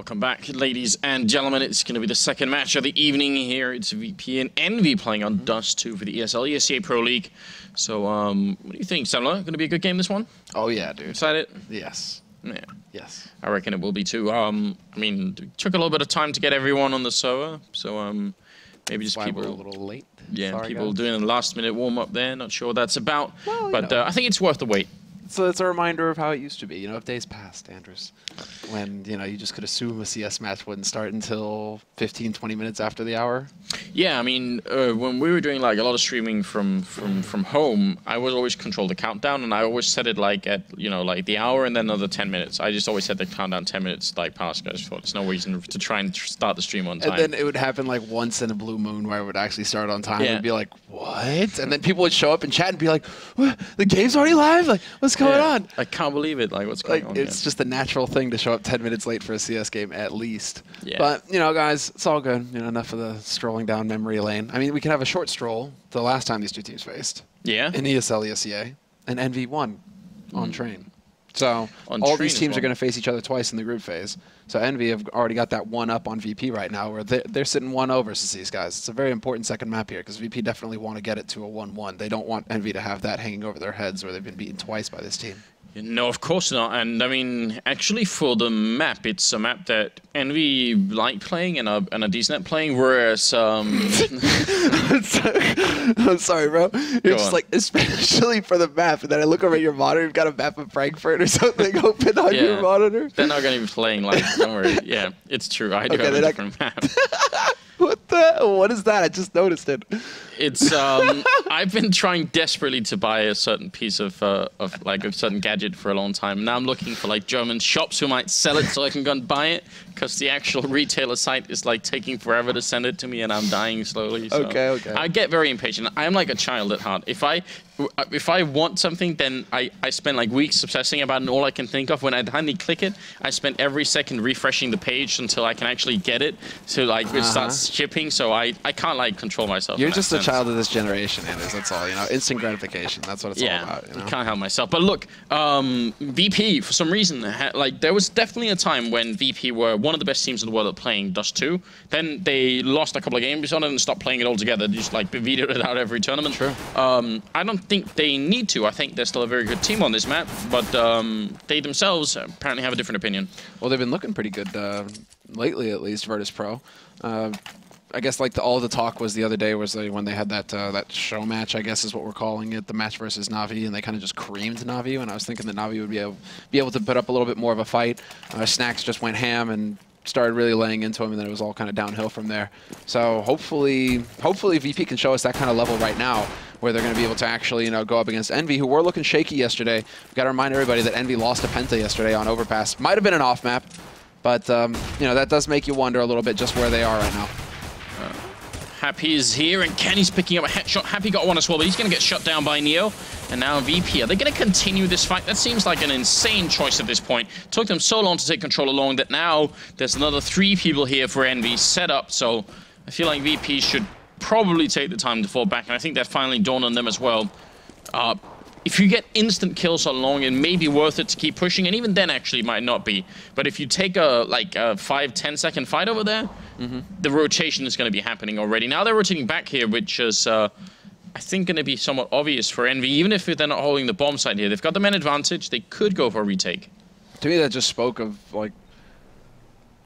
Welcome back, ladies and gentlemen. It's going to be the second match of the evening here. It's VP and EnVy playing on Dust2 for the ESEA Pro League. So, what do you think, Semler? Going to be a good game, this one? Oh, yeah, dude. Excited? Yes. Yeah. Yes. I reckon it will be too. I mean, it took a little bit of time to get everyone on the server, so maybe just people we're a little late. Yeah, Sorry, people guys. doing a last-minute warm-up there. Not sure what that's about, Well, but I think it's worth the wait. So it's a reminder of how it used to be, of days past, Andrews, when, you just could assume a CS match wouldn't start until 15, 20 minutes after the hour. Yeah, I mean, when we were doing like a lot of streaming from home, I would always control the countdown, and I always set it like at like the hour and then another 10 minutes. I just always set the countdown 10 minutes like past. I just thought there's no reason to try and start the stream on time. And then it would happen like once in a blue moon where it would actually start on time. Yeah. It'd be like, what? And then people would show up in chat and be like, what? The game's already live? Like, what's going on? I can't believe it. Like, what's going on? It's just a natural thing to show up 10 minutes late for a CS game, at least. Yeah. But, guys, it's all good. Enough of the strolling down memory lane. I mean, we can have a short stroll the last time these two teams faced. Yeah. In ESEA, and EnVy won on train. So On all train these teams as well. are going to face each other twice in the group phase. So EnVy have already got that one up on VP right now, where they're sitting 1-0 versus these guys. It's a very important second map here, because VP definitely want to get it to a 1-1. They don't want EnVy to have that hanging over their heads where they've been beaten twice by this team. No, of course not. And I mean, actually, for the map, it's a map that EnVy like playing and a decent at playing, whereas I'm sorry, bro. You're just like, especially for the map, and then I look over at your monitor, you've got a map of Frankfurt or something open on your monitor. They're not going to be playing like, don't worry. Yeah, it's true. I do have a different map. What is that? I just noticed it. It's I've been trying desperately to buy a certain piece of like a certain gadget for a long time. Now I'm looking for like German shops who might sell it so I can go and buy it, because the actual retailer site is like taking forever to send it to me, and I'm dying slowly. So Okay. I get very impatient. I am like a child at heart. If I want something, then I spend like weeks obsessing about it, and all I can think of when I finally click it, I spend every second refreshing the page until I can actually get it, so like it starts shipping. So I can't like control myself. You're just a child of this generation, Anders. That's all. Instant gratification. That's what it's all about. I can't help myself. But look, VP, for some reason, like there was definitely a time when VP were one of the best teams in the world at playing Dust2. Then they lost a couple of games on it and stopped playing it altogether. They just like vetoed it out every tournament. Sure. I don't think they need to. I think they're still a very good team on this map, but they themselves apparently have a different opinion. Well, they've been looking pretty good lately, at least, Virtus Pro. I guess like all the talk was the other day was when they had that show match, I guess is what we're calling it, the match versus Na'Vi, and they kind of just creamed Na'Vi, and I was thinking that Na'Vi would be able to put up a little bit more of a fight. Snacks just went ham and started really laying into him, and then it was all kind of downhill from there. So hopefully VP can show us that kind of level right now, where they're going to be able to actually go up against EnVy, who were looking shaky yesterday. We've got to remind everybody that EnVy lost to Penta yesterday on Overpass. Might have been an off map, but that does make you wonder a little bit just where they are right now. Happy is here, and Kenny's picking up a headshot. Happy got one as well, but he's going to get shut down by Neo. And now VP, are they going to continue this fight? That seems like an insane choice at this point. Took them so long to take control along that now there's another 3 people here for EnVy set up. So I feel like VP should probably take the time to fall back, and I think that finally dawned on them as well. If you get instant kills so long, it may be worth it to keep pushing, and even then actually it might not be. But if you take a 5-10 second fight over there, the rotation is going to be happening already. Now they're rotating back here, which is I think going to be somewhat obvious for EnVy. Even if they're not holding the bomb site here, they've got the man advantage. They could go for a retake. To me, that just spoke of like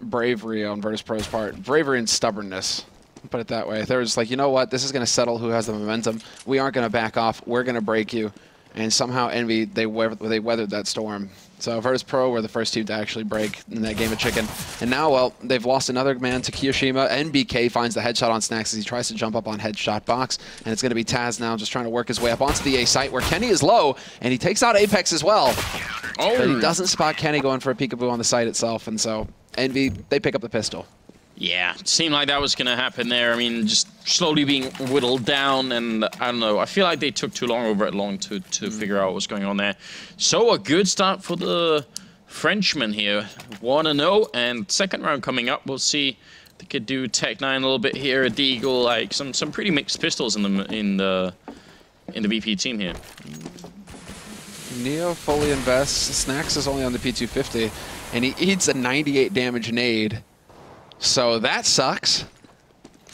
bravery on Virtus Pro's part, bravery and stubbornness. Put it that way. They're just like, you know what, this is going to settle who has the momentum. We aren't going to back off. We're going to break you. And somehow EnVy, they weathered that storm. So Virtus Pro were the first team to actually break in that game of chicken. And now, well, they've lost another man to Kiyoshima. NBK finds the headshot on Snacks as he tries to jump up on headshot box. And it's going to be Taz now just trying to work his way up onto the A site where Kenny is low. And he takes out Apex as well. Oh. But he doesn't spot Kenny going for a peekaboo on the site itself. And so EnVy, they pick up the pistol. Yeah, it seemed like that was going to happen there. I mean, just slowly being whittled down, and I don't know. I feel like they took too long over at long to figure out what was going on there. So a good start for the Frenchman here. 1-0, and second round coming up. We'll see. They could do Tech 9 a little bit here. Deagle, like some pretty mixed pistols in the VP team here. Neo fully invests. Snacks is only on the P250, and he eats a 98 damage nade. So that sucks.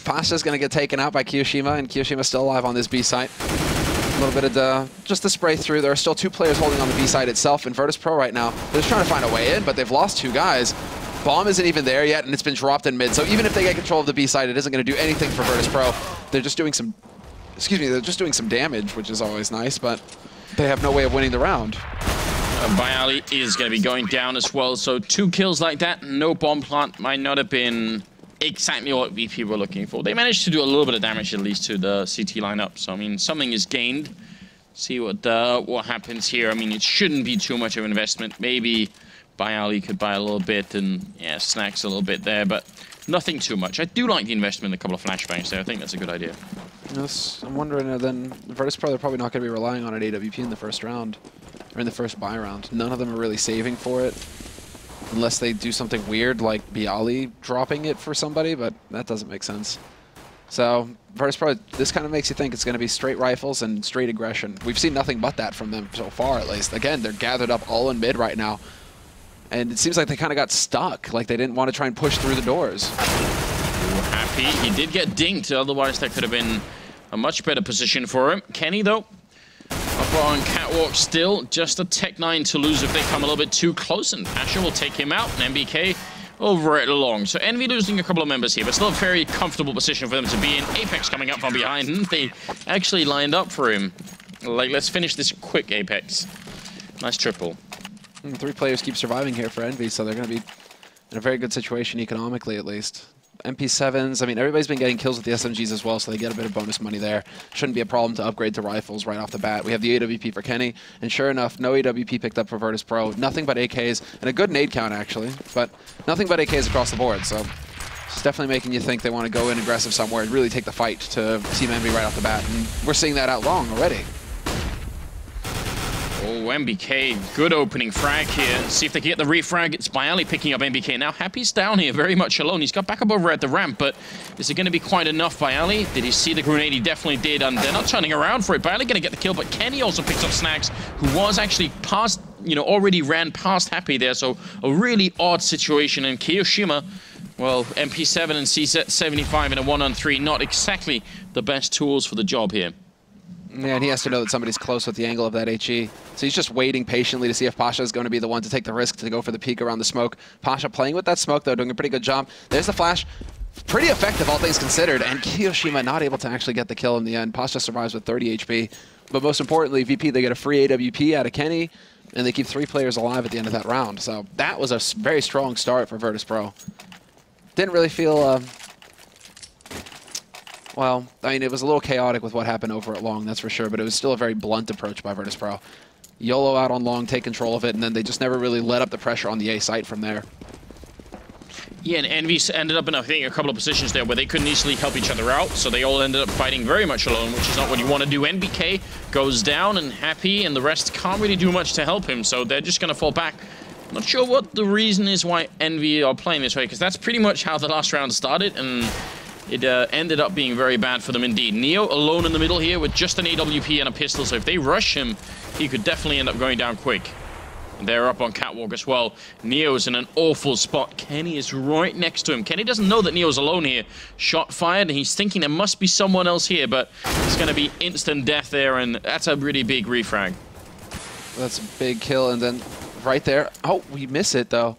Pasha's going to get taken out by Kiyoshima, and Kiyoshima's still alive on this B site. A little bit of just the spray through. There are still 2 players holding on the B side itself. And Virtus Pro right now, they're just trying to find a way in, but they've lost 2 guys. Bomb isn't even there yet, and it's been dropped in mid. So even if they get control of the B side, it isn't going to do anything for Virtus Pro. They're just doing some, they're just doing some damage, which is always nice, but they have no way of winning the round. EnVyUS is going to be going down as well. So 2 kills like that, no bomb plant might not have been exactly what VP were looking for. They managed to do a little bit of damage at least to the CT lineup. So I mean, something is gained. See what happens here. I mean, it shouldn't be too much of an investment. Maybe EnVyUS could buy a little bit, and yeah, Snacks a little bit there, but nothing too much. I do like the investment in a couple of flashbangs there. I think that's a good idea. Yes, I'm wondering then Virtus Pro, they're probably not going to be relying on an AWP in the first round, or in the first buy round. None of them are really saving for it, unless they do something weird like EnVyUS dropping it for somebody, but that doesn't make sense. So Virtus Pro, this kind of makes you think it's going to be straight rifles and straight aggression. We've seen nothing but that from them so far, at least. Again, they're gathered up all in mid right now, and it seems like they kind of got stuck, like they didn't want to try and push through the doors. Happy, he did get dinked, otherwise that could have been a much better position for him. Kenny, though, up on catwalk still, just a Tech 9 to lose if they come a little bit too close, and Pasha will take him out, and MBK over it along. So Envy losing a couple of members here, but still a very comfortable position for them to be in. Apex coming up from behind, and they actually lined up for him. Like, let's finish this quick, Apex. Nice triple. 3 players keep surviving here for Envy, so they're going to be in a very good situation economically, at least. MP7s, I mean, everybody's been getting kills with the SMGs as well, so they get a bit of bonus money there. Shouldn't be a problem to upgrade to rifles right off the bat. We have the AWP for Kenny, and sure enough, no AWP picked up for Virtus Pro. Nothing but AKs, and a good nade count, actually, but nothing but AKs across the board, so it's definitely making you think they want to go in aggressive somewhere and really take the fight to Team Envy right off the bat, and we're seeing that out long already. Oh, MBK, good opening frag here. See if they can get the refrag. It's EnVyUS picking up MBK. Now, Happy's down here very much alone. He's got back up over at the ramp, but is it going to be quite enough, EnVyUS? Did he see the grenade? He definitely did, and they're not turning around for it. EnVyUS going to get the kill, but Kenny also picks up Snacks, who was actually past, already ran past Happy there, so a really odd situation. And Kiyoshima, well, MP7 and C75 in a 1-on-3, not exactly the best tools for the job here. Yeah, and he has to know that somebody's close with the angle of that HE. So he's just waiting patiently to see if Pasha is going to be the one to take the risk to go for the peek around the smoke. Pasha playing with that smoke, though, doing a pretty good job. There's the flash. Pretty effective, all things considered. And Kiyoshima not able to actually get the kill in the end. Pasha survives with 30 HP. But most importantly, VP, they get a free AWP out of Kenny, and they keep 3 players alive at the end of that round. So that was a very strong start for Virtus Pro. Didn't really feel... Well, I mean, it was a little chaotic with what happened over at Long, that's for sure, but it was still a very blunt approach by Virtus Pro. YOLO out on Long, take control of it, and then they just never really let up the pressure on the A site from there. Yeah, and Envy ended up in, I think, a couple of positions there where they couldn't easily help each other out, so they all ended up fighting very much alone, which is not what you want to do. NBK goes down, and Happy and the rest can't really do much to help him, so they're just going to fall back. Not sure what the reason is why Envy are playing this way, because that's pretty much how the last round started, and it ended up being very bad for them indeed. Neo alone in the middle here with just an AWP and a pistol, so if they rush him, he could definitely end up going down quick. And they're up on catwalk as well. Neo's in an awful spot. Kenny is right next to him. Kenny doesn't know that Neo's alone here. Shot fired, and he's thinking there must be someone else here, but it's going to be instant death there, and that's a really big refrag. That's a big kill, and then right there... Oh, we miss it, though.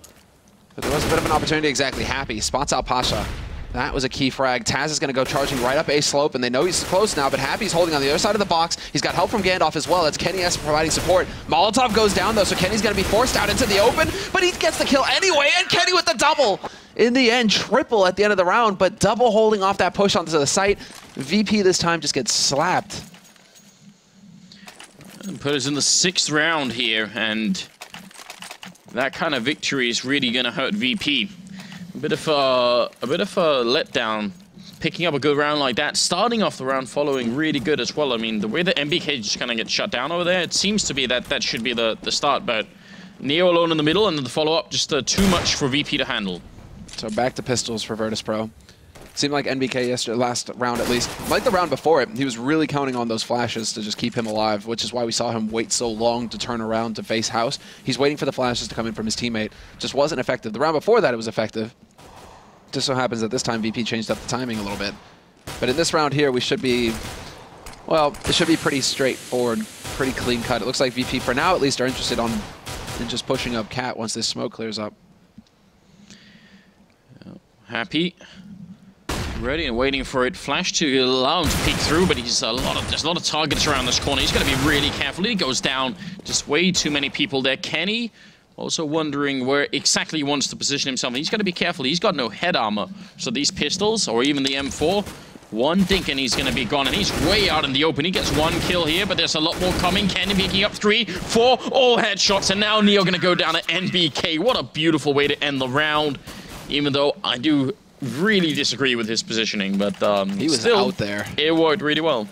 But there was a bit of an opportunity. Exactly. Happy spots out Pasha. That was a key frag. Taz is going to go charging right up A slope, and they know he's close now, but Happy's holding on the other side of the box. He's got help from Gandalf as well. That's Kenny S providing support. Molotov goes down, though, so Kenny's going to be forced out into the open, but he gets the kill anyway, and Kenny with the double. In the end, triple at the end of the round, but double holding off that push onto the site. VP this time just gets slapped. And put us in the 6th round here, and that kind of victory is really going to hurt VP. A bit of a letdown, picking up a good round like that, starting off the round following really good as well. I mean, the way that MBK just kind of gets shut down over there, it seems to be that should be the start, but Neo alone in the middle, and then the follow-up just too much for VP to handle. So back to pistols for Virtus Pro. Seemed like NBK yesterday, last round at least, like the round before it, he was really counting on those flashes to just keep him alive, which is why we saw him wait so long to turn around to face House. He's waiting for the flashes to come in from his teammate. Just wasn't effective. The round before that, it was effective. Just so happens that this time VP changed up the timing a little bit. But in this round here, we should be, well, it should be pretty straightforward, pretty clean cut. It looks like VP, for now at least, are interested in just pushing up Cat once this smoke clears up. Happy. Ready and waiting for it. Flash to allow him to peek through, but there's a lot of targets around this corner. He's got to be really careful. He goes down. Just way too many people there. Kenny also wondering where exactly he wants to position himself. He's got to be careful. He's got no head armor. So these pistols, or even the M4, one dink and he's going to be gone. And he's way out in the open. He gets one kill here, but there's a lot more coming. Kenny picking up 3, 4, all headshots. And now Neo going to go down at NBK. What a beautiful way to end the round. Even though I do really disagree with his positioning, but he was still out there. It worked really well.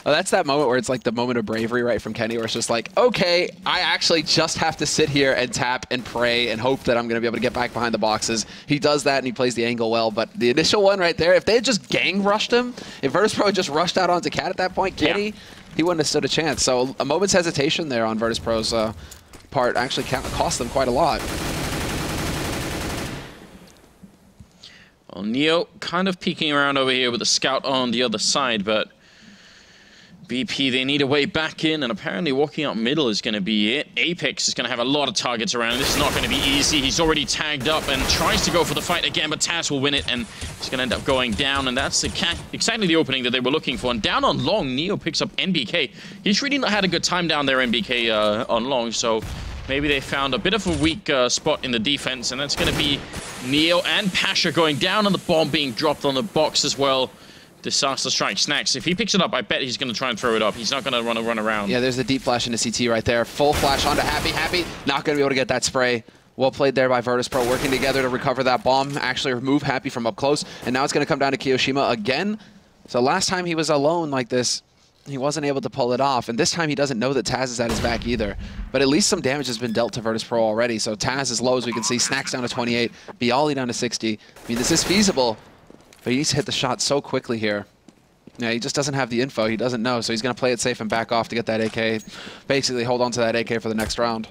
Oh, that's that moment where it's like the moment of bravery, right, from Kenny, where it's just like, okay, I actually just have to sit here and tap and pray and hope that I'm going to be able to get back behind the boxes. He does that and he plays the angle well, but the initial one right there, if they had just gang rushed him, if Virtus.pro had just rushed out onto Cat at that point, Kenny, he wouldn't have stood a chance. So a moment's hesitation there on Virtus.pro's part actually cost them quite a lot. Well, Neo kind of peeking around over here with a scout on the other side, but BP, they need a way back in, and apparently walking up middle is going to be it. Apex is going to have a lot of targets around. This is not going to be easy. He's already tagged up and tries to go for the fight again, but Taz will win it, and he's going to end up going down, and that's exactly the opening that they were looking for. And down on long, Neo picks up NBK. He's really not had a good time down there, NBK, on long, so maybe they found a bit of a weak spot in the defense, and that's going to be Neo and Pasha going down, and the bomb being dropped on the box as well. Disaster strike. Snacks, if he picks it up, I bet he's going to try and throw it up. He's not going to run around. Yeah, there's the deep flash into CT right there. Full flash onto Happy. Happy not going to be able to get that spray. Well played there by Virtus.pro, working together to recover that bomb, actually remove Happy from up close, and now it's going to come down to Kiyoshima again. So last time he was alone like this, he wasn't able to pull it off, and this time he doesn't know that Taz is at his back either. But at least some damage has been dealt to Virtus.pro already, so Taz is low as we can see. Snacks down to 28, Bialy down to 60. I mean, this is feasible, but he needs to hit the shot so quickly here. Yeah, he just doesn't have the info. He doesn't know, so he's going to play it safe and back off to get that AK. Basically, hold on to that AK for the next round.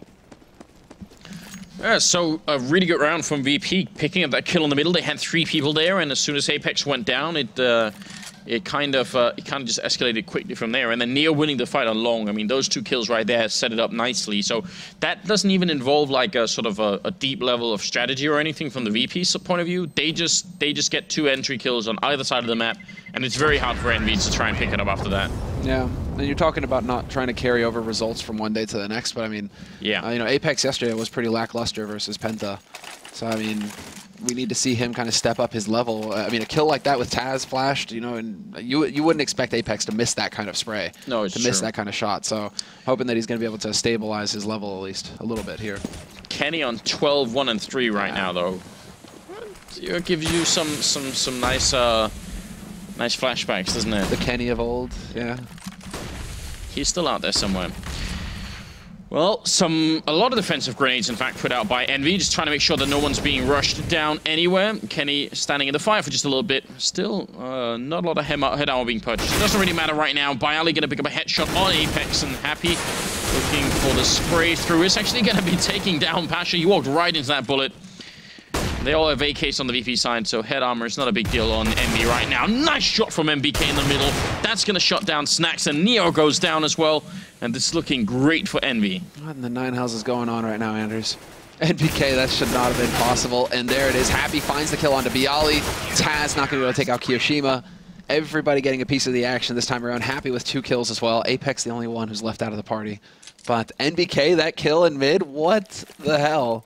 Yeah, so a really good round from VP, picking up that kill in the middle. They had 3 people there, and as soon as Apex went down, it kind of just escalated quickly from there. And then Neo winning the fight on long. I mean, those 2 kills right there set it up nicely. So that doesn't even involve like a sort of a deep level of strategy or anything from the VP's point of view. They just get 2 entry kills on either side of the map, and it's very hard for EnVy to try and pick it up after that. Yeah, and you're talking about not trying to carry over results from one day to the next, but I mean, yeah, you know, Apex yesterday was pretty lackluster versus Penta. So I mean, we need to see him kind of step up his level. I mean, a kill like that with Taz flashed, you know, and you wouldn't expect Apex to miss that kind of spray. No, it's to miss that kind of shot. So hoping that he's going to be able to stabilize his level at least a little bit here. Kenny on 12, 1, and 3 right now, though. It gives you some nice nice flashbacks, doesn't it? The Kenny of old, yeah. He's still out there somewhere. Well, a lot of defensive grenades, in fact, put out by EnVy, just trying to make sure that no one's being rushed down anywhere. Kenny standing in the fire for just a little bit. Still, not a lot of head armor being purchased. It doesn't really matter right now. Bialy going to pick up a headshot on Apex, and Happy looking for the spray through. It's actually going to be taking down Pasha. He walked right into that bullet. They all have AKs on the VP side, so head armor is not a big deal on EnVy right now. Nice shot from NBK in the middle. That's going to shut down Snacks, and Neo goes down as well. And this is looking great for EnVy. What in the 9 hells is going on right now, Anders? NBK, that should not have been possible. And there it is. Happy finds the kill onto Bialy. Taz not going to be able to take out Kiyoshima. Everybody getting a piece of the action this time around. Happy with 2 kills as well. Apex the only one who's left out of the party. But NBK, that kill in mid, what the hell?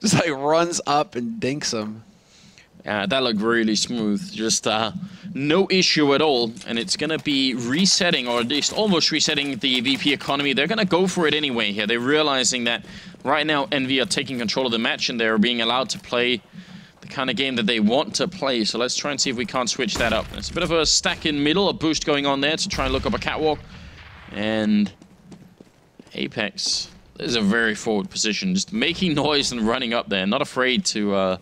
Just like runs up and dinks him. Yeah, that looked really smooth. Just no issue at all. And it's going to be resetting, or at least almost resetting the VP economy. They're going to go for it anyway here. They're realizing that right now EnVy are taking control of the match, and they're being allowed to play the kind of game that they want to play. So let's try and see if we can't switch that up. It's a bit of a stack in middle, a boost going on there to try and look up a catwalk. And Apex is a very forward position, just making noise and running up there. Not afraid to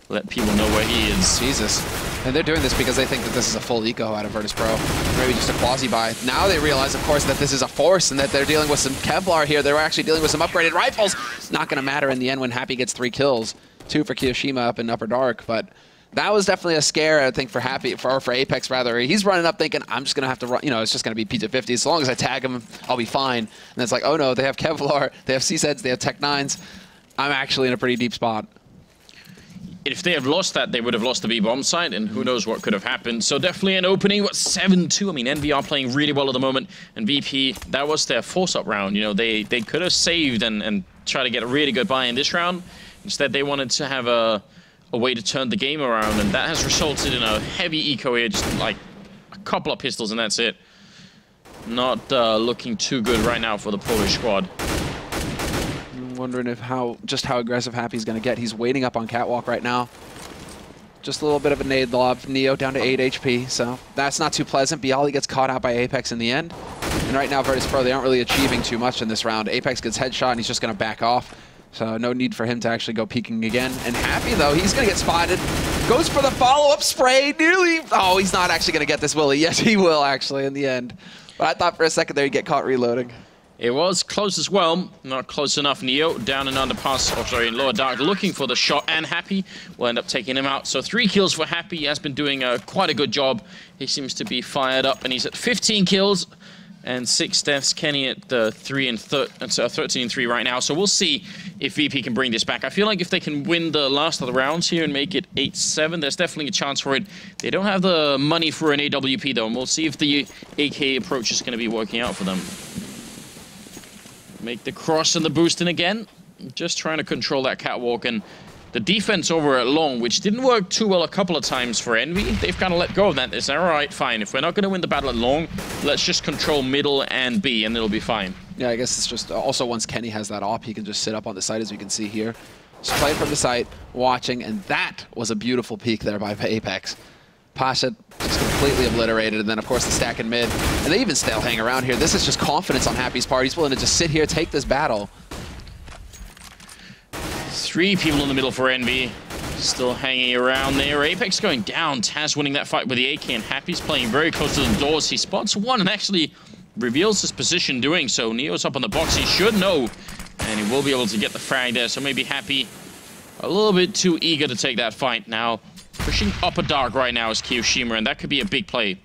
let people know where he is. Jesus. And they're doing this because they think that this is a full eco out of Virtus.pro, maybe just a quasi-buy. Now they realize, of course, that this is a force and that they're dealing with some Kevlar here. They're actually dealing with some upgraded rifles. It's not going to matter in the end when Happy gets 3 kills. 2 for Kiyoshima up in Upper Dark, but that was definitely a scare, I think, for Happy, for Apex rather. He's running up thinking, I'm just going to have to run, you know, it's just going to be P250. As long as I tag him, I'll be fine. And it's like, oh no, they have Kevlar, they have CSEDs, they have Tech 9s. I'm actually in a pretty deep spot. If they have lost that, they would have lost the B-bomb site, and who knows what could have happened. So definitely an opening. What, 7-2? I mean, EnVy are playing really well at the moment, and VP, that was their force-up round. You know, they could have saved and try to get a really good buy in this round. Instead, they wanted to have a way to turn the game around, and that has resulted in a heavy eco here, just like a couple of pistols, and that's it. Not looking too good right now for the Polish squad. Wondering if just how aggressive Happy's going to get. He's waiting up on Catwalk right now. Just a little bit of a nade lob. Neo down to 8 HP, so that's not too pleasant. Bialy gets caught out by Apex in the end. And right now, Virtus.pro, they aren't really achieving too much in this round. Apex gets headshot, and he's just going to back off. So no need for him to actually go peeking again. And Happy, though, he's going to get spotted. Goes for the follow-up spray. Nearly. Oh, he's not actually going to get this, will he? Yes, he will, actually, in the end. But I thought for a second there he'd get caught reloading. It was close as well. Not close enough. Neo down and underpass, or sorry, in Lower Dark, looking for the shot, and Happy will end up taking him out. So 3 kills for Happy. He has been doing quite a good job. He seems to be fired up, and he's at 15 kills and 6 deaths. Kenny at 13 and 3 right now. So we'll see if VP can bring this back. I feel like if they can win the last of the rounds here and make it 8-7, there's definitely a chance for it. They don't have the money for an AWP, though, and we'll see if the AK approach is going to be working out for them. Make the cross and the boost in again. Just trying to control that catwalk, and the defense over at long, which didn't work too well a couple of times for EnVy, they've kind of let go of that. They said, all right, fine. If we're not going to win the battle at long, let's just control middle and B, and it'll be fine. Yeah, I guess it's just also once Kenny has that op, he can just sit up on the site, as we can see here. Just playing from the site, watching, and that was a beautiful peek there by Apex. Pasha just completely obliterated, and then of course the stack in mid. And they even still hang around here. This is just confidence on Happy's part. He's willing to just sit here, take this battle. 3 people in the middle for EnVy. Still hanging around there. Apex going down. Taz winning that fight with the AK, and Happy's playing very close to the doors. He spots one and actually reveals his position doing so. Neo's up on the box. He should know, and he will be able to get the frag there. So maybe Happy a little bit too eager to take that fight now. Pushing Upper Dark right now is Kiyoshima, and that could be a big play.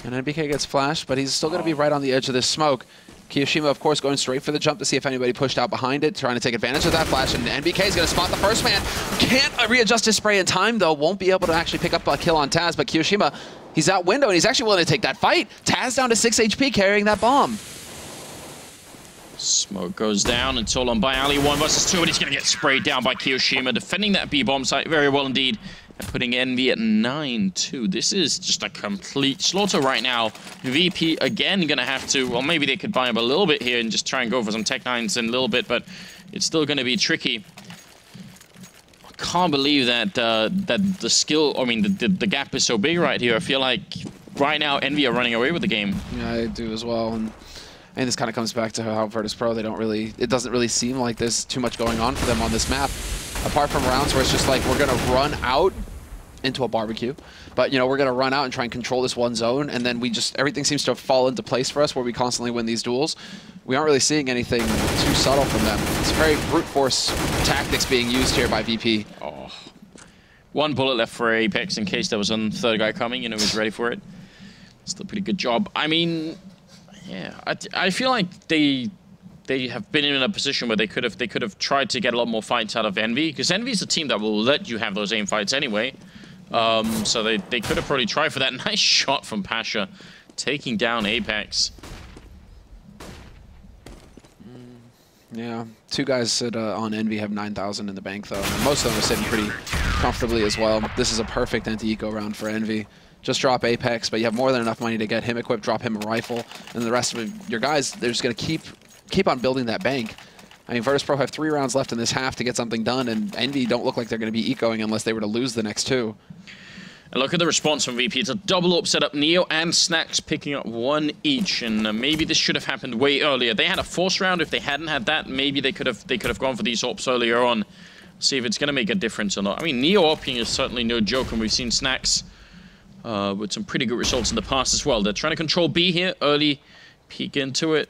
And NBK gets flashed, but he's still going to be right on the edge of this smoke. Kiyoshima, of course, going straight for the jump to see if anybody pushed out behind it, trying to take advantage of that flash, and NBK is going to spot the first man. Can't readjust his spray in time, though. Won't be able to actually pick up a kill on Taz, but Kiyoshima, he's out window, and he's actually willing to take that fight. Taz down to 6 HP carrying that bomb. Smoke goes down, it's all on by Ali. 1 versus 2, and he's going to get sprayed down by Kiyoshima, defending that B-bomb site very well indeed. And putting EnVy at 9-2. This is just a complete slaughter right now. VP again going to have to, well, maybe they could buy up a little bit here and just try and go for some Tech 9s in a little bit, but it's still going to be tricky. I can't believe that that the skill, I mean, the gap is so big right here. I feel like right now EnVy are running away with the game. Yeah, I do as well. And this kind of comes back to how Virtus.pro, they don't really, it doesn't really seem like there's too much going on for them on this map. Apart from rounds where it's just like, we're going to run out into a barbecue, but you know, we're going to run out and try and control this one zone, and then we just, everything seems to fall into place for us where we constantly win these duels. We aren't really seeing anything too subtle from them. It's very brute force tactics being used here by VP. Oh. 1 bullet left for Apex in case there was a third guy coming, you know, he was ready for it. Still a pretty good job. I mean, yeah, I feel like they have been in a position where they could have tried to get a lot more fights out of EnVy, because EnVy is a team that will let you have those aim fights anyway. So they could have probably tried for that. Nice shot from Pasha, taking down Apex. Yeah, 2 guys on EnVy have 9,000 in the bank though. And most of them are sitting pretty comfortably as well. This is a perfect anti-eco round for EnVy. Just drop Apex, but you have more than enough money to get him equipped, drop him a rifle, and the rest of your guys, they're just going to keep on building that bank. I mean, Virtus.pro have 3 rounds left in this half to get something done, and EnVy don't look like they're going to be ecoing unless they were to lose the next 2. And look at the response from VP. It's a double up setup. Neo and Snacks picking up 1 each, and maybe this should have happened way earlier. They had a force round. If they hadn't had that, maybe they could have gone for these ops earlier on. See if it's going to make a difference or not. I mean, Neo oping is certainly no joke, and we've seen Snacks with some pretty good results in the past as well. They're trying to control B here, early peek into it.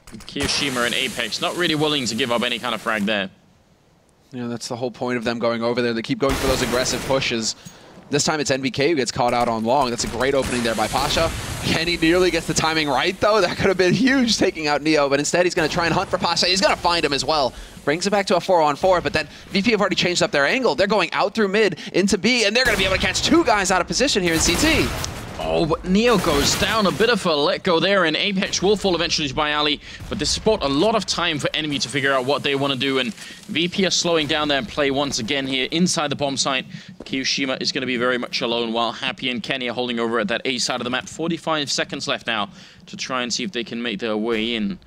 Kiyoshima and Apex not really willing to give up any kind of frag there. Yeah, that's the whole point of them going over there. They keep going for those aggressive pushes. This time it's NBK who gets caught out on long. That's a great opening there by Pasha. Kenny nearly gets the timing right, though. That could have been huge, taking out Neo, but instead he's going to try and hunt for Pasha. He's going to find him as well. Brings it back to a 4-on-4, but then VP have already changed up their angle. They're going out through mid into B, and they're going to be able to catch two guys out of position here in CT. Oh, but Neo goes down. A bit of a let go there, and Apex will fall eventually by Ali. But this spot a lot of time for enemy to figure out what they want to do, and VP are slowing down their play once again here inside the bomb site. Kiyoshima is going to be very much alone, while Happy and Kenny are holding over at that A side of the map. 45 seconds left now to try and see if they can make their way in.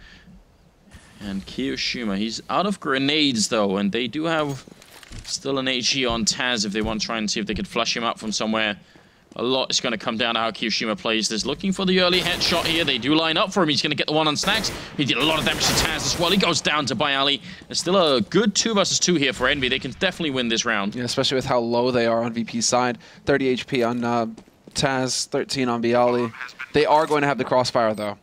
And Kiyoshima, he's out of grenades though, and they do have still an HE on Taz if they want to try and see if they could flush him up from somewhere. A lot is going to come down to how Kiyoshima plays this. Looking for the early headshot here. They do line up for him. He's going to get the one on Snacks. He did a lot of damage to Taz as well. He goes down to Bayali. There's still a good 2 versus 2 here for Envy. They can definitely win this round. Yeah, especially with how low they are on VP's side. 30 HP on Taz, 13 on Bayali. They are going to have the crossfire, though.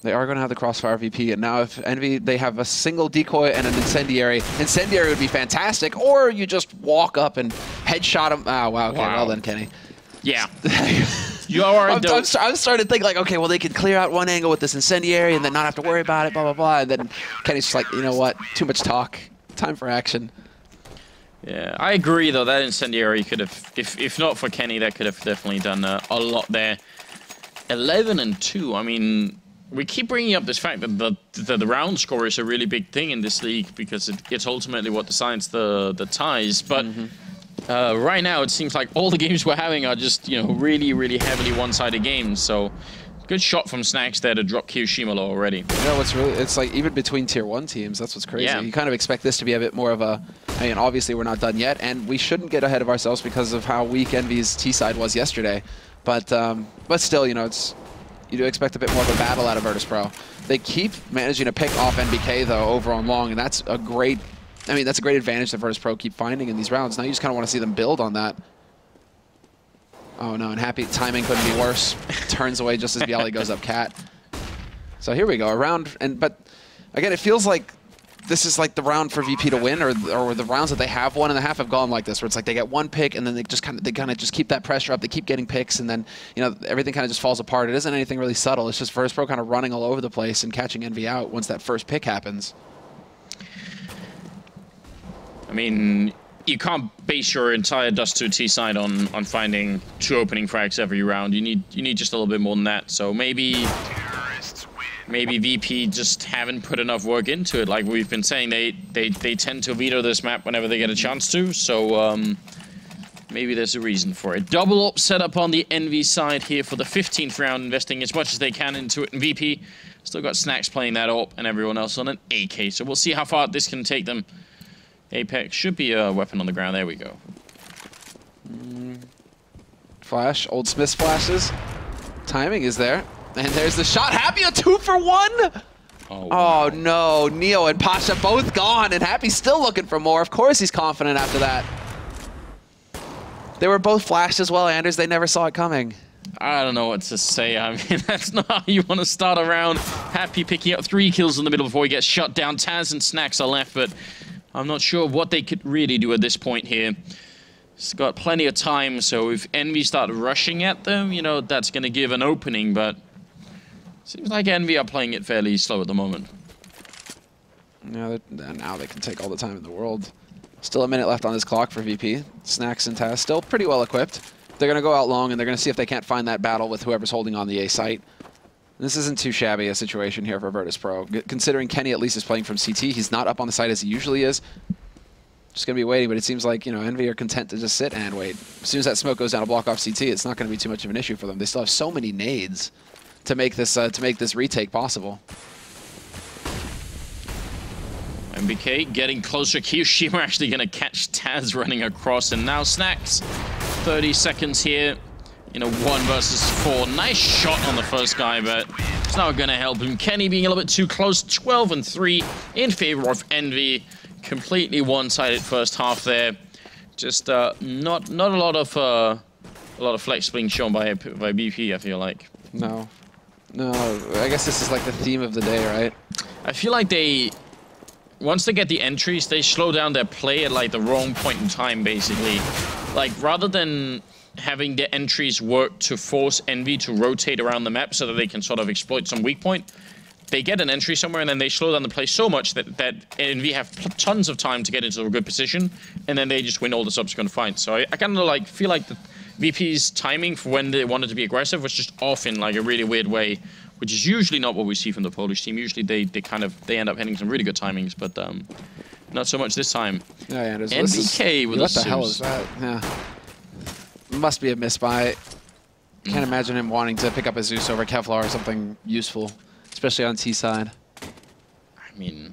They are going to have the crossfire VP, and now if Envy, they have a single decoy and an incendiary. Incendiary would be fantastic, or you just walk up and headshot him. Oh, wow, okay, well then, Kenny. Yeah. You already I'm starting to think like, okay, well, they can clear out one angle with this incendiary and then not have to worry about it, blah, blah, blah. And then Kenny's just like, you know what? Too much talk. Time for action. Yeah, I agree, though. That incendiary could have, if not for Kenny, that could have definitely done a lot there. 11-2. I mean, we keep bringing up this fact that the round score is a really big thing in this league because it's ultimately what decides the ties. But right now, it seems like all the games we're having are just, you know, really, really heavily one-sided games. So, good shot from Snacks there to drop Kiyoshima low already. You know, it's like even between tier 1 teams, that's what's crazy. Yeah. You kind of expect this to be a bit more of a, I mean, obviously we're not done yet, and we shouldn't get ahead of ourselves because of how weak Envy's T side was yesterday. But still, you know, you do expect a bit more of a battle out of Virtus.pro. They keep managing to pick off NBK though over on long, and that's a great. I mean, that's a great advantage that Virtus.pro keep finding in these rounds. Now you just kind of want to see them build on that. Oh no, and Happy timing couldn't be worse. Turns away just as Bialy goes up cat. So here we go, a round, but again, it feels like this is like the round for VP to win, or the rounds that they have won in the half have gone like this, where it's like they get one pick and then they kind of just keep that pressure up. They keep getting picks, and then you know everything kind of just falls apart. It isn't anything really subtle. It's just Virtus.pro kind of running all over the place and catching Envy out once that first pick happens. I mean, you can't base your entire Dust2 T side on finding 2 opening frags every round. You need just a little bit more than that. So maybe VP just haven't put enough work into it. Like we've been saying, they tend to veto this map whenever they get a chance to. So maybe there's a reason for it. Double up setup on the Envy side here for the 15th round, investing as much as they can into it. And VP still got Snacks playing that up, and everyone else on an AK. So we'll see how far this can take them. Apex should be a weapon on the ground. There we go. Flash, Old Smith's flashes. Timing is there. And there's the shot. Happy a 2 for 1. Oh, wow. Oh no, Neo and Pasha both gone, and Happy's still looking for more. Of course he's confident after that. They were both flashed as well, Anders. They never saw it coming. I don't know what to say. I mean, that's not how you want to start a round. Happy picking up 3 kills in the middle before he gets shut down. Taz and Snacks are left, but I'm not sure what they could really do at this point here. It's got plenty of time, so if Envy start rushing at them, you know, that's going to give an opening, but seems like Envy are playing it fairly slow at the moment. Yeah, now they can take all the time in the world. Still a minute left on this clock for VP. Snacks and Taz still pretty well equipped. They're going to go out long, and they're going to see if they can't find that battle with whoever's holding on the A site. This isn't too shabby a situation here for Virtus.pro. Considering Kenny at least is playing from CT, he's not up on the site as he usually is. Just going to be waiting, but it seems like, you know, Envy are content to just sit and wait. As soon as that smoke goes down to block off CT, it's not going to be too much of an issue for them. They still have so many nades to make this retake possible. MBK getting closer. Kiyoshima actually going to catch Taz running across, and now Snacks. 30 seconds here. You know, 1 versus 4. Nice shot on the first guy, but it's not going to help him. Kenny being a little bit too close. 12-3 in favor of Envy. Completely one-sided first half there. Just not a lot of a lot of flex being shown by BP, I feel like. No. No, I guess this is like the theme of the day, right? I feel like once they get the entries, they slow down their play at like the wrong point in time, basically. Like, rather than having the entries work to force EnVy to rotate around the map so that they can sort of exploit some weak point, they get an entry somewhere and then they slow down the play so much that EnVy have tons of time to get into a good position, and then they just win all the subsequent fights. So I kind of like feel like the VP's timing for when they wanted to be aggressive was just off in like a really weird way, which is usually not what we see from the Polish team. Usually they end up hitting some really good timings, but not so much this time. Yeah, NBK with what the hell is that? Yeah. Must be a misbuy. Can't imagine him wanting to pick up a Zeus over Kevlar or something useful, especially on T side. I mean,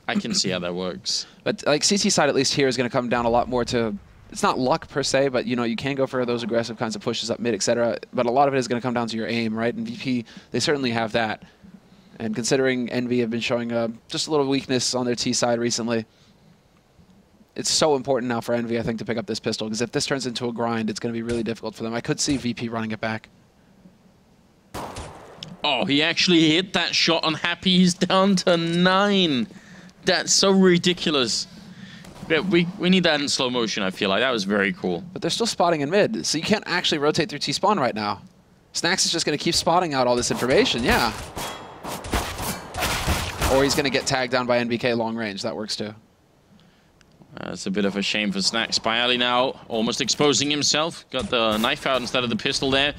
I can see how that works. But like CT side, at least here, is going to come down a lot more to, it's not luck per se, but you know, you can go for those aggressive kinds of pushes up mid, etc. But a lot of it is going to come down to your aim, right? And VP, they certainly have that. And considering EnVy have been showing just a little weakness on their T side recently, it's so important now for EnVy, I think, to pick up this pistol, because if this turns into a grind, it's going to be really difficult for them. I could see VP running it back. Oh, he actually hit that shot on Happy. He's down to 9. That's so ridiculous. Yeah, we need that in slow motion, I feel like. That was very cool. But they're still spotting in mid, so you can't actually rotate through T-spawn right now. Snacks is just going to keep spotting out all this information, yeah. Or he's going to get tagged down by NBK long range. That works too. It's a bit of a shame for Snacks. Bayali now almost exposing himself. Got the knife out instead of the pistol there.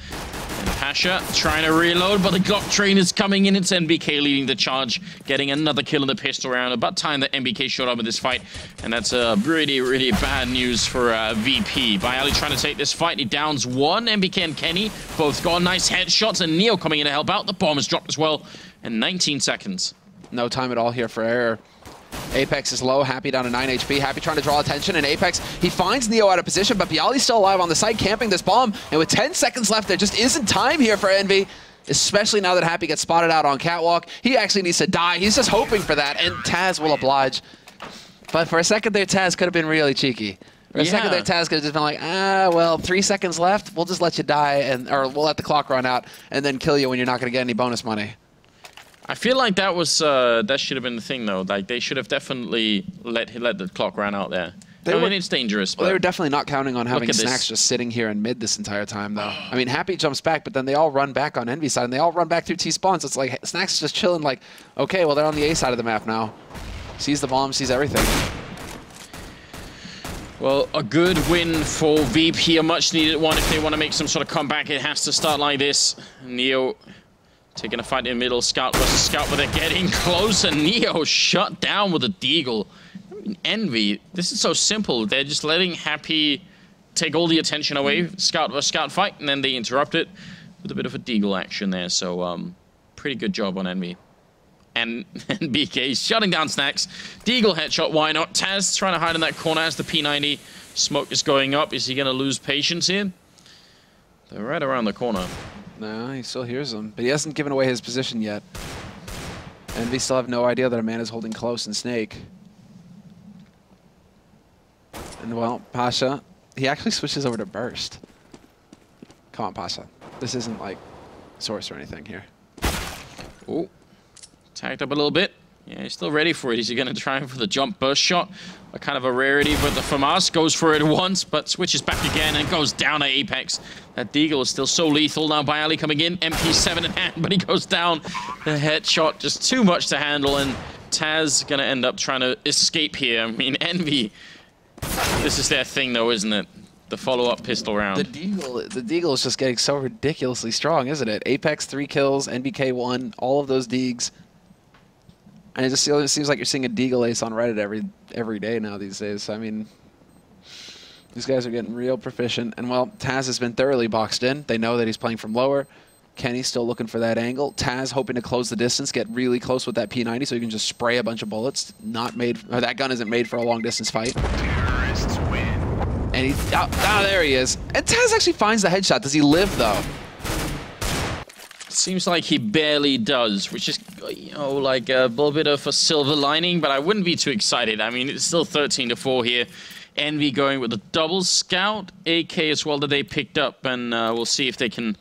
And Pasha trying to reload, but the Glock train is coming in. It's NBK leading the charge, getting another kill in the pistol round. About time that NBK showed up in this fight. And that's really, really bad news for VP. Bayali trying to take this fight. He downs one. NBK and Kenny both got nice headshots, and Neo coming in to help out. The bomb is dropped as well. And 19 seconds. No time at all here for error. Apex is low, Happy down to 9 HP. Happy trying to draw attention, and Apex, he finds Neo out of position, but Bialy's still alive on the side, camping this bomb. And with 10 seconds left, there just isn't time here for EnVy, especially now that Happy gets spotted out on Catwalk. He actually needs to die. He's just hoping for that, and Taz will oblige. But for a second there, Taz could have been really cheeky. For a second there, Taz could have just been like, well, 3 seconds left. We'll just let you die, or we'll let the clock run out, and then kill you when you're not going to get any bonus money. I feel like that was that should have been the thing though. Like they should have definitely let the clock run out there. I mean, it's dangerous. But well, they were definitely not counting on having Snacks just sitting here in mid this entire time though. I mean, Happy jumps back, but then they all run back on EnVy side, and they all run back through T-spawn. So it's like Snacks is just chilling. Like, okay, well they're on the A side of the map now. Sees the bomb, sees everything. Well, a good win for VP, a much needed one. If they want to make some sort of comeback, it has to start like this. Neo taking a fight in the middle, Scout versus Scout, but they're getting close, and Neo shut down with a deagle. I mean, EnVy, this is so simple. They're just letting Happy take all the attention away, Scout versus Scout fight, and then they interrupt it with a bit of a deagle action there. So, pretty good job on EnVy. And BK shutting down Snacks. Deagle headshot, why not? Taz trying to hide in that corner as the P90 smoke is going up. Is he going to lose patience here? They're right around the corner. No, he still hears them, but he hasn't given away his position yet. EnVy still have no idea that a man is holding close in Snake. And well, Pasha, he actually switches over to Burst. Come on, Pasha. This isn't like Source or anything here. Oh, tagged up a little bit. Yeah, he's still ready for it. Is he going to try for the jump burst shot? A kind of a rarity, but the FAMAS goes for it once, but switches back again and goes down to Apex. That deagle is still so lethal. Now Bayali coming in, MP7 in hand, but he goes down. The headshot, just too much to handle, and Taz going to end up trying to escape here. I mean, EnVy, this is their thing though, isn't it? The follow-up pistol round. The deagle is just getting so ridiculously strong, isn't it? Apex 3 kills, NBK 1, all of those deags. And it just seems like you're seeing a deagle ace on Reddit every day now these days. I mean, these guys are getting real proficient. And well, Taz has been thoroughly boxed in. They know that he's playing from lower. Kenny's still looking for that angle. Taz hoping to close the distance, get really close with that P90 so he can just spray a bunch of bullets. Not made, or that gun isn't made for a long distance fight. Terrorists win. And he's, there he is. And Taz actually finds the headshot. Does he live though? Seems like he barely does, which is, you know, like a little bit of a silver lining, but I wouldn't be too excited. I mean, it's still 13-4 here. Envy going with the double scout, AK as well that they picked up, and we'll see if they can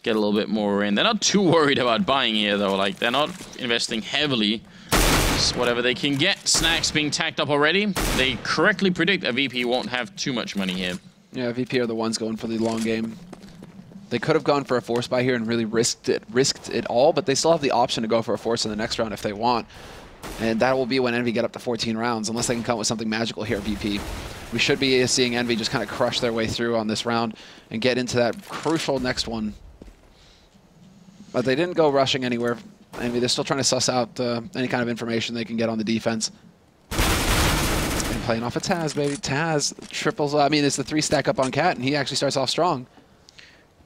get a little bit more in. They're not too worried about buying here, though. Like, they're not investing heavily. Just whatever they can get. Snacks being tacked up already. They correctly predict that VP won't have too much money here. Yeah, VP are the ones going for the long game. They could have gone for a force buy here and really risked it all, but they still have the option to go for a force in the next round if they want. And that will be when Envy get up to 14 rounds, unless they can come up with something magical here, VP. We should be seeing Envy just kind of crush their way through on this round and get into that crucial next one. But they didn't go rushing anywhere. Envy, they're still trying to suss out any kind of information they can get on the defense. And playing off of Taz, baby. Taz triples. I mean, it's the 3 stack up on Cat, and he actually starts off strong.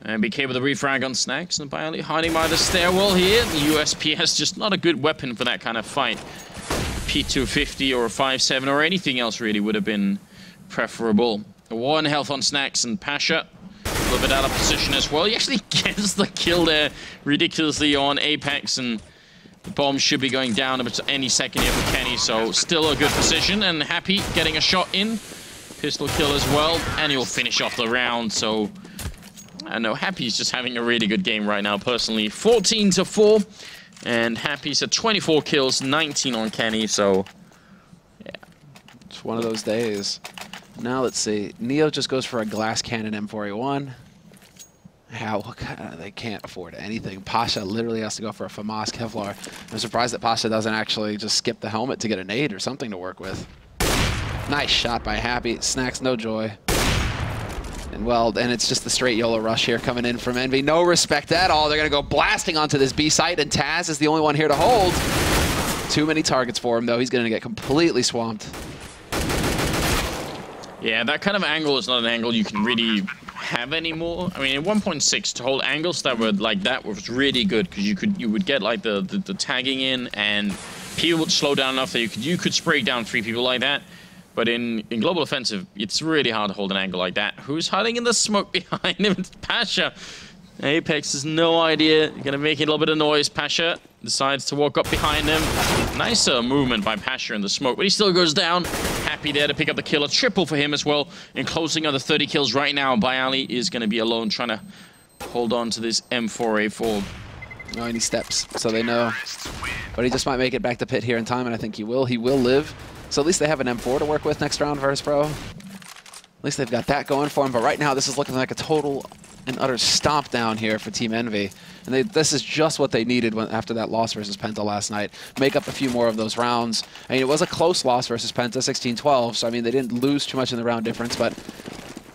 And BK with a refrag on Snacks, and Bialy hiding by the stairwell here. The USPS just not a good weapon for that kind of fight. P250 or a 5.7 or anything else really would have been preferable. 1 health on Snacks, and Pasha a little bit out of position as well. He actually gets the kill there ridiculously on Apex, and the bomb should be going down any second here for Kenny, so still a good position, and Happy getting a shot in. Pistol kill as well, and he'll finish off the round, so... I know Happy's just having a really good game right now, personally. 14-4, and Happy's at 24 kills, 19 on Kenny, so... yeah. It's one of those days. Now let's see. Neo just goes for a glass cannon M4A1. They can't afford anything. Pasha literally has to go for a FAMAS Kevlar. I'm surprised that Pasha doesn't actually just skip the helmet to get a nade or something to work with. Nice shot by Happy. Snacks, no joy. And it's just the straight YOLO rush here coming in from Envy. No respect at all. They're going to go blasting onto this B site, and Taz is the only one here to hold. Too many targets for him, though. He's going to get completely swamped. Yeah, that kind of angle is not an angle you can really have anymore. I mean, in 1.6, to hold angles that were like that was really good, because you would get like the tagging in, and people would slow down enough that you could spray down 3 people like that. But in Global Offensive, it's really hard to hold an angle like that. Who's hiding in the smoke behind him? It's Pasha. Apex has no idea. You're gonna make a little bit of noise. Pasha decides to walk up behind him. Nicer movement by Pasha in the smoke, but he still goes down. Happy there to pick up the kill. A triple for him as well. And closing on the 30 kills right now. Bialy is gonna be alone, trying to hold on to this M4A4. Oh, and he steps, so they know. But he just might make it back to pit here in time, and I think he will. He will live. So at least they have an M4 to work with next round versus Pro. At least they've got that going for him. But right now, this is looking like a total and utter stomp down here for Team Envy. And this is just what they needed after that loss versus Penta last night. Make up a few more of those rounds. I mean, it was a close loss versus Penta, 16-12. So, I mean, they didn't lose too much in the round difference. But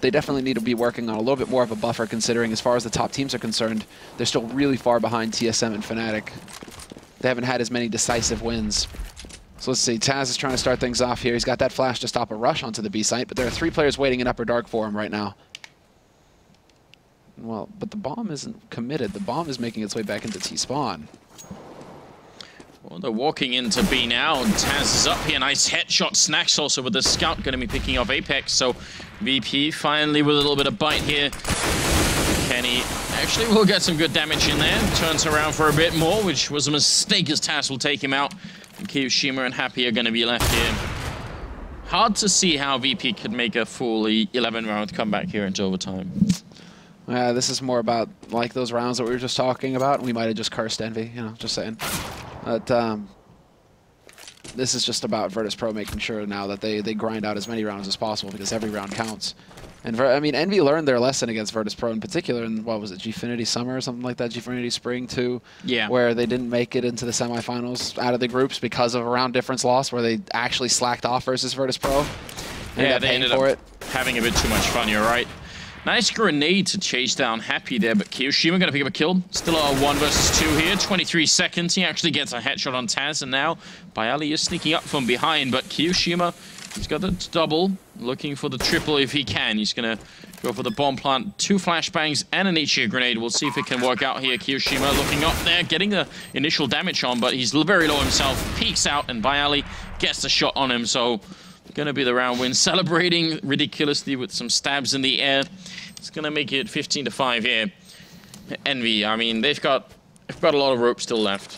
they definitely need to be working on a little bit more of a buffer, considering as far as the top teams are concerned, they're still really far behind TSM and Fnatic. They haven't had as many decisive wins. So let's see, Taz is trying to start things off here. He's got that flash to stop a rush onto the B site, but there are 3 players waiting in Upper Dark for him right now. Well, but the bomb isn't committed. The bomb is making its way back into T-spawn. Well, they're walking into B now, and Taz is up here. Nice headshot. Snacks also with the scout going to be picking off Apex, so VP finally with a little bit of bite here. Kenny actually will get some good damage in there. Turns around for a bit more, which was a mistake, as Taz will take him out. And Kiyoshima and Happy are going to be left here. Hard to see how VP could make a fully 11-round comeback here into overtime. This is more about like those rounds that we were just talking about. We might have just cursed Envy, you know, just saying. But this is just about Virtus Pro making sure now that they grind out as many rounds as possible, because every round counts. And I mean, Envy learned their lesson against Virtus Pro in particular in, what was it, Gfinity Summer or something like that, Gfinity Spring 2, yeah, where they didn't make it into the semifinals out of the groups because of a round difference loss, where they actually slacked off versus Virtus Pro. Yeah, they ended up having a bit too much fun, you're right. Nice grenade to chase down Happy there, but Kiyoshima going to pick up a kill. Still a 1 versus 2 here, 23 seconds. He actually gets a headshot on Taz, and now Bialy is sneaking up from behind, but Kiyoshima, he's got the double, looking for the triple if he can. He's going to go for the bomb plant, 2 flashbangs and an HE grenade. We'll see if it can work out here. Kiyoshima looking up there, getting the initial damage on, but he's very low himself. Peeks out, and Bialy gets the shot on him, so going to be the round win. Celebrating ridiculously with some stabs in the air. It's going to make it 15-5 here. Envy, I mean, they've got a lot of rope still left.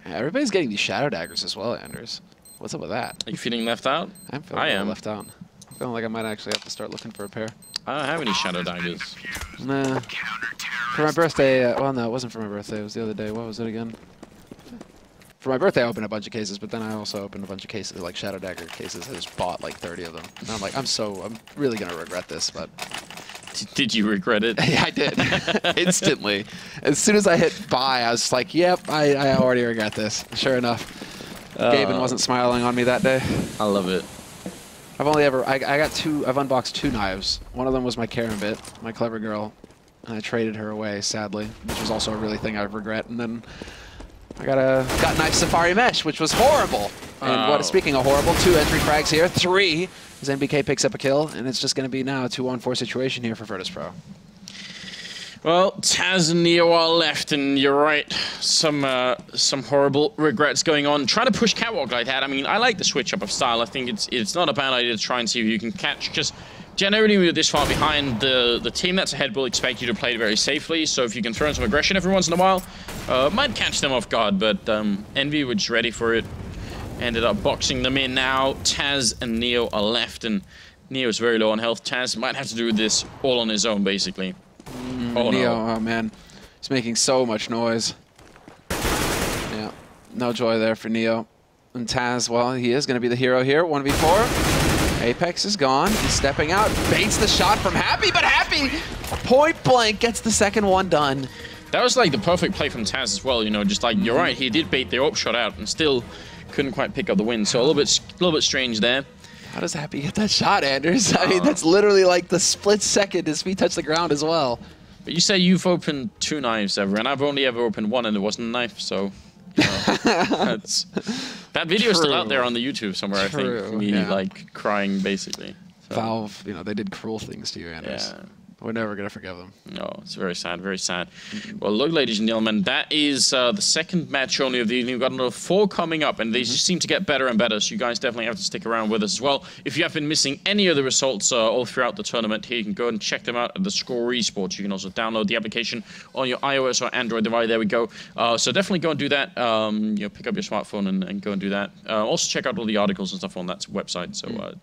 Yeah, everybody's getting these shadow daggers as well, Anders. What's up with that? Are you feeling left out? I'm feeling a little left out. I'm feeling like I might actually have to start looking for a pair. I don't have any shadow daggers. Nah. For my birthday, well, no, it wasn't for my birthday. It was the other day. What was it again? For my birthday, I opened a bunch of cases, but then I also opened a bunch of cases, like shadow dagger cases. I just bought like 30 of them. And I'm like, I'm really gonna regret this, but. Did you regret it? Yeah, I did. Instantly. As soon as I hit buy, I was just like, yep, I already regret this. Sure enough. Gaben wasn't smiling on me that day. I love it. I've only ever, I've unboxed 2 knives. One of them was my Karambit, my clever girl, and I traded her away, sadly, which was also a really thing I regret. And then I got knife Safari Mesh, which was horrible. And speaking of horrible, 2 entry frags here, 3 as NBK picks up a kill, and it's just going to be now a 2-on-4 situation here for VirtusPro. Well, Taz and Neo are left, and you're right. Some horrible regrets going on. Try to push catwalk like that. I mean, I like the switch up of style. I think it's not a bad idea to try and see if you can catch. Because generally, when you're this far behind, the team that's ahead will expect you to play it very safely. So if you can throw in some aggression every once in a while, might catch them off guard. But Envy was ready for it. Ended up boxing them in now. Taz and Neo are left, and Neo's very low on health. Taz might have to do this all on his own, basically. Oh, Neo, no. oh man, he's making so much noise. Yeah, no joy there for Neo. And Taz, well, he is going to be the hero here. 1v4. Apex is gone. He's stepping out. Baits the shot from Happy, but Happy, point blank, gets the second one done. That was like the perfect play from Taz as well. You know, just like you're right, he did bait the AWP shot out and still couldn't quite pick up the win. So a little bit strange there. How does Happy get that shot, Anders? I mean, that's literally like the split second his feet touch the ground as well. But you say you've opened 2 knives ever, and I've only ever opened 1, and it wasn't a knife, so... You know, that video is still out there on the YouTube somewhere, I think. Me, like, crying, basically. So. Valve, you know, they did cruel things to you, Anders. Yeah. We're never going to forgive them. No, it's very sad, very sad. Well, look, ladies and gentlemen, that is the second match only of the evening. We've got another 4 coming up, and they just seem to get better and better, so you guys definitely have to stick around with us as well. If you have been missing any of the results all throughout the tournament here, you can go and check them out at the Score Esports. You can also download the application on your iOS or Android device. There we go. So definitely go and do that. You know, pick up your smartphone and go and do that. Also check out all the articles and stuff on that website. So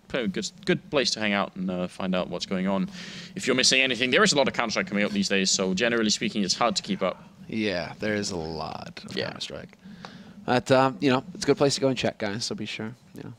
good place to hang out and find out what's going on. If you're missing anything, there is a lot of Counter-Strike coming up these days, so generally speaking, it's hard to keep up. Yeah, there is a lot of Counter-Strike. But, you know, it's a good place to go and check, guys, so be sure, you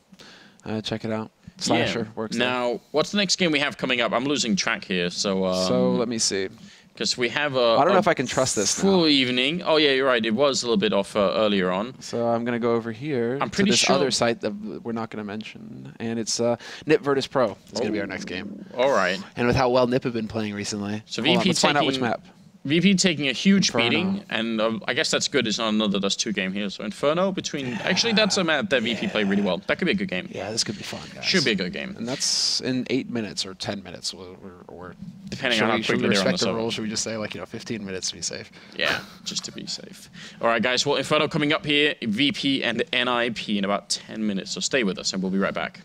know, check it out. Slasher works now, what's the next game we have coming up? I'm losing track here, so... so, let me see. Because we have I don't know if I can trust this full evening. Oh, yeah, you're right. It was a little bit off earlier on. So I'm going to go over here to this other site that we're not going to mention. And it's Nip VirtusPro. It's going to be our next game. All right. And with how well Nip have been playing recently. So VP let's find out which map. VP taking a huge beating, and I guess that's good. It's not another Dust2 game here. So Inferno between... Actually, that's a map that VP played really well. That could be a good game. Yeah, this could be fun, guys. Should be a good game. And that's in 8 minutes or 10 minutes. Or depending on how quickly they're on the server. Should we just say, like, you know, 15 minutes to be safe? Yeah, just to be safe. All right, guys. Well, Inferno coming up here. VP and NIP in about 10 minutes. So stay with us, and we'll be right back.